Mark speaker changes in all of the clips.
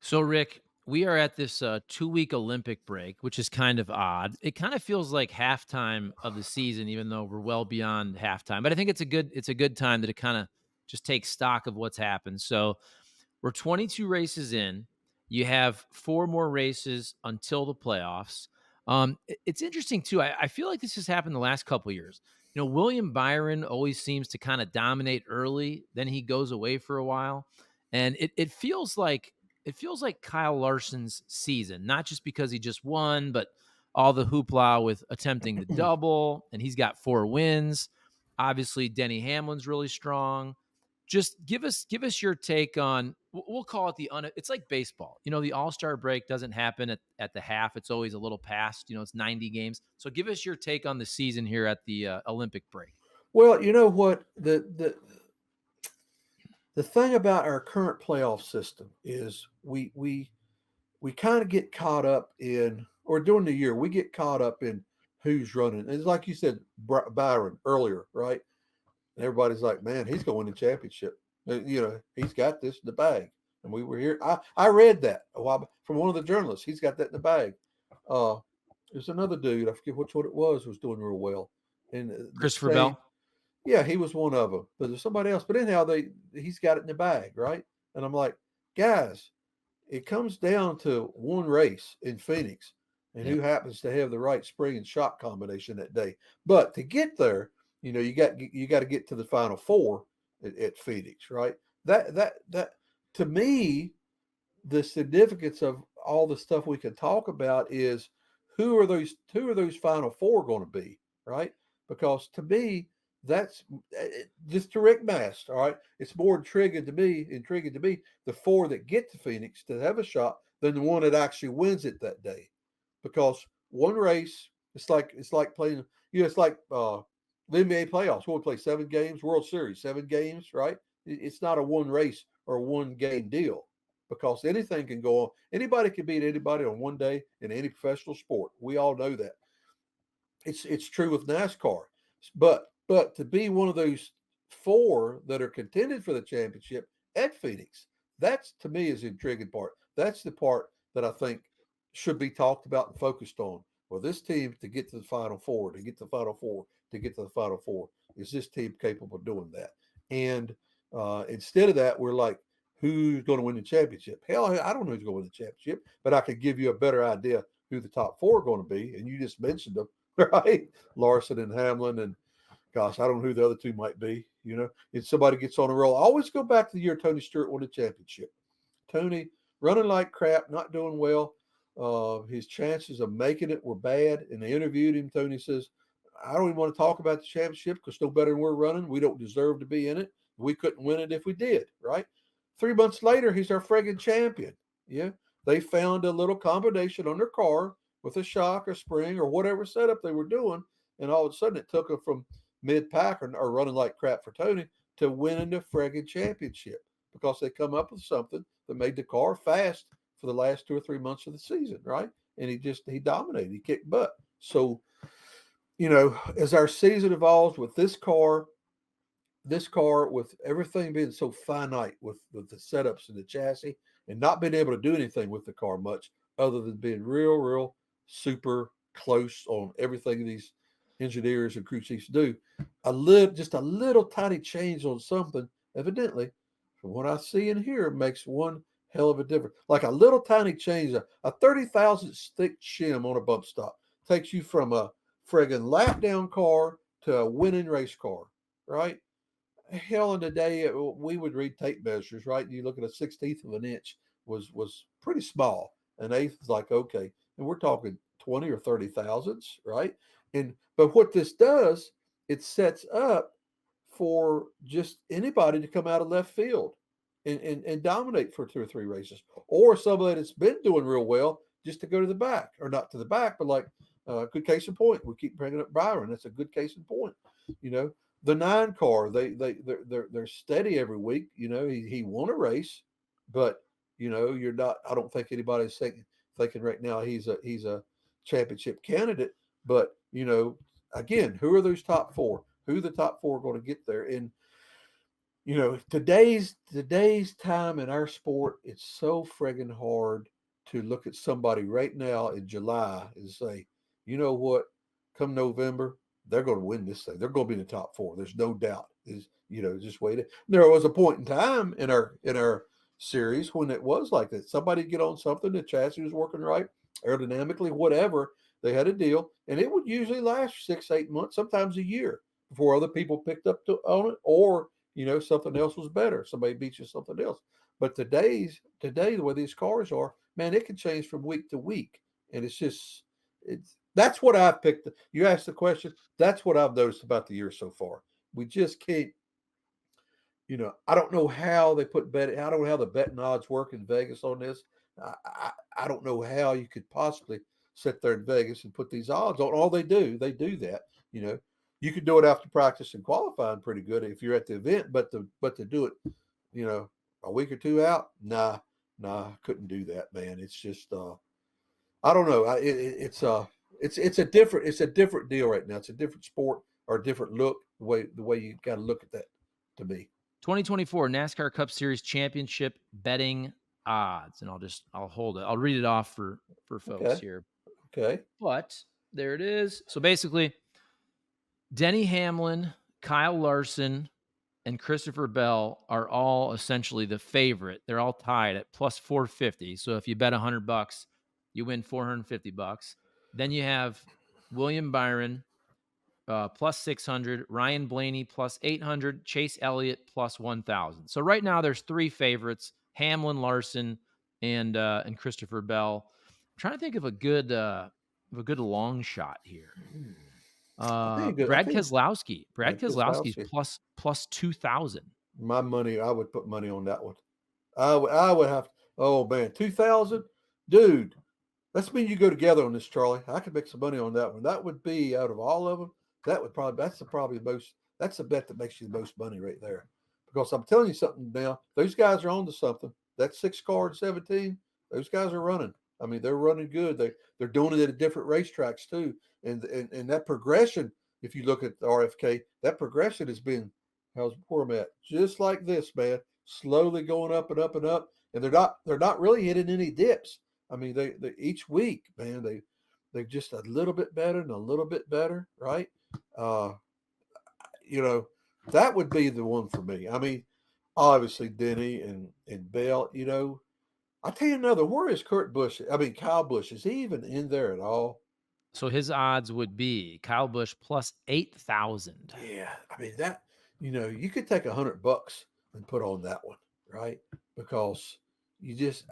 Speaker 1: So, Rick, we are at this 2 week Olympic break, which is kind of odd. It kind of feels like halftime of the season, even though we're well beyond halftime. But I think it's a good time to kind of just take stock of what's happened. So we're 22 races in. You have four more races until the playoffs. It's interesting too. I feel like this has happened the last couple of years. William Byron always seems to kind of dominate early, then he goes away for a while, and it feels like Kyle Larson's season, not just because he just won, but all the hoopla with attempting the double, and he's got 4 wins. Obviously, Denny Hamlin's really strong. Just give us your take on we'll call it it's like baseball. The All-Star break doesn't happen at the half. It's always a little past, it's 90 games. So give us your take on the season here at the Olympic break.
Speaker 2: Well, you know what the thing about our current playoff system is we kind of get caught up in, or during the year we get caught up in who's running. It's like you said, Byron earlier, right? And everybody's like, man, he's going to win the championship. He's got this in the bag. And we were here. I read that a while from one of the journalists. He's got that in the bag. Uh, there's another dude, I forget which one it was doing real well. And the
Speaker 1: Christopher
Speaker 2: same,
Speaker 1: Bell.
Speaker 2: yeah, he was one of them. But there's somebody else. But anyhow, he's got it in the bag, right? And I'm like, guys, it comes down to one race in Phoenix and
Speaker 1: Yep.
Speaker 2: who happens to have the right spring and shot combination that day. But to get there, you got to get to the final four at Phoenix, right? That to me, the significance of all the stuff we can talk about is who are those final four going to be, right? Because to me, that's just to Rick Mast. All right, it's more intriguing to me the four that get to Phoenix to have a shot than the one that actually wins it that day, because one race it's like playing. It's like the NBA playoffs. We play 7 games, World Series 7 games, right? It's not a one race or one game deal because anything can go on. Anybody can beat anybody on one day in any professional sport. We all know that. It's true with NASCAR, but to be one of those four that are contended for the championship at Phoenix, that's to me is the intriguing part. That's the part that I think should be talked about and focused on. Well, this team to get to the final four, to get to the final four, to get to the final four, is this team capable of doing that? And instead of that, we're like, who's going to win the championship? Hell, I don't know who's going to win the championship, but I could give you a better idea who the top four are going to be. And you just mentioned them, right? Larson and Hamlin, and gosh, I don't know who the other two might be. If somebody gets on a roll, I always go back to the year Tony Stewart won the championship. Tony running like crap, not doing well. His chances of making it were bad. And they interviewed him. Tony says, I don't even want to talk about the championship because no better than we're running. We don't deserve to be in it. We couldn't win it if we did, right? 3 months later, he's our friggin' champion. Yeah. They found a little combination on their car with a shock or spring or whatever setup they were doing. And all of a sudden, it took them from mid pack or running like crap for Tony to winning the friggin' championship because they come up with something that made the car fast for the last 2 or 3 months of the season, right? And he dominated. He kicked butt. So, as our season evolves with this car with everything being so finite with the setups and the chassis and not being able to do anything with the car much other than being real super close on everything these engineers and crew chiefs do, just a little tiny change on something evidently from what I see and hear makes one hell of a difference. Like a little tiny change, a 30 thousandths thick shim on a bump stop takes you from a friggin' lap down car to a winning race car, right? Hell, in the day we would read tape measures, right? You look at a 16th of an inch was pretty small. An eighth is like okay, and we're talking 20 or 30 thousandths, right? And but what this does, it sets up for just anybody to come out of left field and dominate for 2 or 3 races, or somebody that's been doing real well just to go to the back, or not to the back, but like good case in point. We keep bringing up Byron. That's a good case in point. You know, the 9 car, they're steady every week. He won a race, but you're not. I don't think anybody's thinking right now he's a championship candidate. But again, who are those top four? Who the top four are going to get there? And today's time in our sport, it's so friggin' hard to look at somebody right now in July and say, you know what, come November, they're going to win this thing. They're going to be in the top four. There's no doubt. Is just wait. There was a point in time in our series when it was like that. Somebody get on something, the chassis was working right, aerodynamically, whatever. They had a deal, and it would usually last 6, 8 months, sometimes a year before other people picked up on it, or something else was better. Somebody beat you something else. But today, the way these cars are, man, it can change from week to week, and it's that's what I've picked. You asked the question. That's what I've noticed about the year so far. We just can't. I don't know how they put bet. I don't know how the betting odds work in Vegas on this. I don't know how you could possibly sit there in Vegas and put these odds on. All they do that. You know, you could do it after practice and qualifying pretty good if you're at the event, but to do it, a week or two out, nah, couldn't do that, man. It's just I don't know. It's a different deal right now. It's a different sport or a different look. The way you got to look at that to me.
Speaker 1: 2024 NASCAR Cup Series Championship betting odds, and I'll hold it. I'll read it off for folks
Speaker 2: Okay.
Speaker 1: here.
Speaker 2: Okay.
Speaker 1: But there it is. So basically, Denny Hamlin, Kyle Larson, and Christopher Bell are all essentially the favorite. They're all tied at plus 450. So if you bet $100, you win $450. Then you have William Byron plus 600, Ryan Blaney plus 800, Chase Elliott plus 1,000. So right now there's three favorites: Hamlin, Larson, and Christopher Bell. I'm trying to think of a good long shot here.
Speaker 2: I think good. I
Speaker 1: Brad
Speaker 2: think
Speaker 1: Keselowski. Brad Keselowski's
Speaker 2: Keselowski.
Speaker 1: plus 2,000.
Speaker 2: My money, I would put money on that one. I would have. Oh man, 2,000, dude. Let's mean you go together on this, Charlie. I could make some money on that one. That would be out of all of them. Probably the most. That's the bet that makes you the most money right there. Because I'm telling you something now. Those guys are on to something. That 6 car 17. Those guys are running. I mean, they're running good. They're doing it at different racetracks too. And that progression. If you look at the RFK, that progression has been how's poor I'm at just like this, man. Slowly going up and up and up, and they're not really hitting any dips. I mean, they each week, man, they're just a little bit better and a little bit better, right? Uh, you know, that would be the one for me. I mean, obviously Denny and Bell. I tell you another. Where is Kurt Busch? I mean, Kyle Busch. Is he even in there at all?
Speaker 1: So his odds would be Kyle Busch plus 8,000.
Speaker 2: Yeah, I mean that. You could take $100 and put on that one, right? Because you just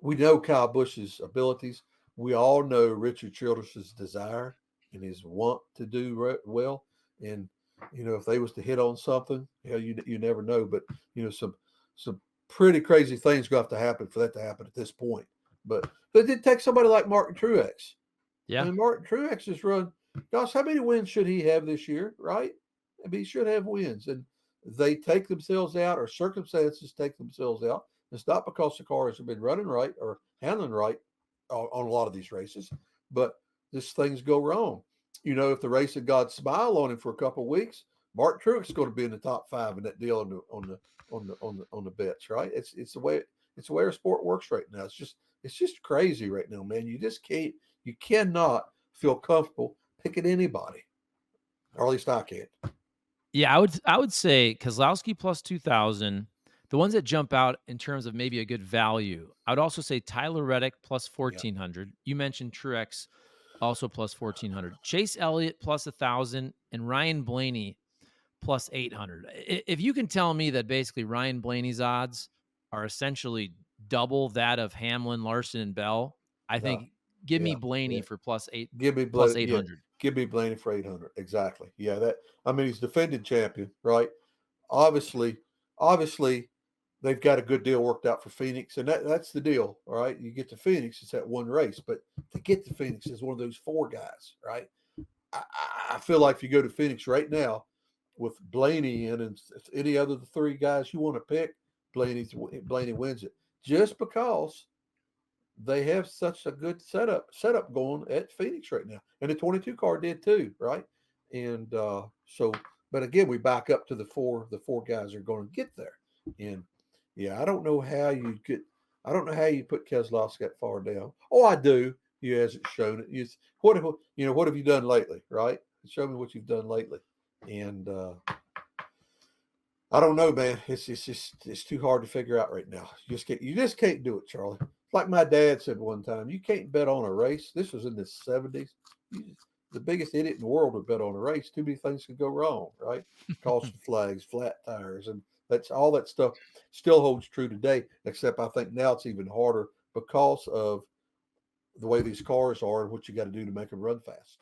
Speaker 2: we know Kyle Busch's abilities. We all know Richard Childress's desire and his want to do well. And if they was to hit on something, you never know. But some pretty crazy things going to have to happen for that to happen at this point. But it did take somebody like Martin Truex. I
Speaker 1: Yeah.
Speaker 2: mean, Martin Truex has run. Gosh, how many wins should he have this year? Right? I mean, he should have wins, and they take themselves out, or circumstances take themselves out. It's not because the cars have been running right or handling right on a lot of these races, but just things go wrong. If the race had God smile on him for a couple of weeks, Martin Truex is going to be in the top 5 in that deal on the bets. Right? It's the way our sport works right now. It's just crazy right now, man. You cannot feel comfortable picking anybody, or at least I can't.
Speaker 1: Yeah, I would say Keselowski plus 2,000. The ones that jump out in terms of maybe a good value, I would also say Tyler Reddick plus
Speaker 2: Yeah.
Speaker 1: 1,400. You mentioned Truex also plus 1,400. Chase Elliott plus 1,000 and Ryan Blaney plus 800. If you can tell me that basically Ryan Blaney's odds are essentially double that of Hamlin, Larson, and Bell, I
Speaker 2: Yeah.
Speaker 1: think give me
Speaker 2: Yeah.
Speaker 1: Blaney
Speaker 2: Yeah.
Speaker 1: for
Speaker 2: Give me
Speaker 1: plus
Speaker 2: Yeah.
Speaker 1: 800.
Speaker 2: Give me Blaney for 800. Exactly. Yeah. I mean, he's defending champion, right? Obviously, obviously, they've got a good deal worked out for Phoenix, and that's the deal. All right, you get to Phoenix, it's that one race, but to get to Phoenix is one of those 4 guys, right? I feel like if you go to Phoenix right now with Blaney in and any other the 3 guys you want to pick, Blaney wins it just because they have such a good setup going at Phoenix right now, and the 22 car did too, right? And so But again, we back up to the four guys are going to get there. And yeah, I don't know how you put Keselowski that far down. Oh, I do. He hasn't shown it. What have you done lately, right? Show me what you've done lately. And I don't know, man. It's too hard to figure out right now. You just can't do it, Charlie. Like my dad said one time, you can't bet on a race. This was in the 70s. The biggest idiot in the world would bet on a race. Too many things could go wrong, right? Caution flags, flat tires, and that's all that stuff still holds true today. Except I think now it's even harder because of the way these cars are and what you got to do to make them run fast.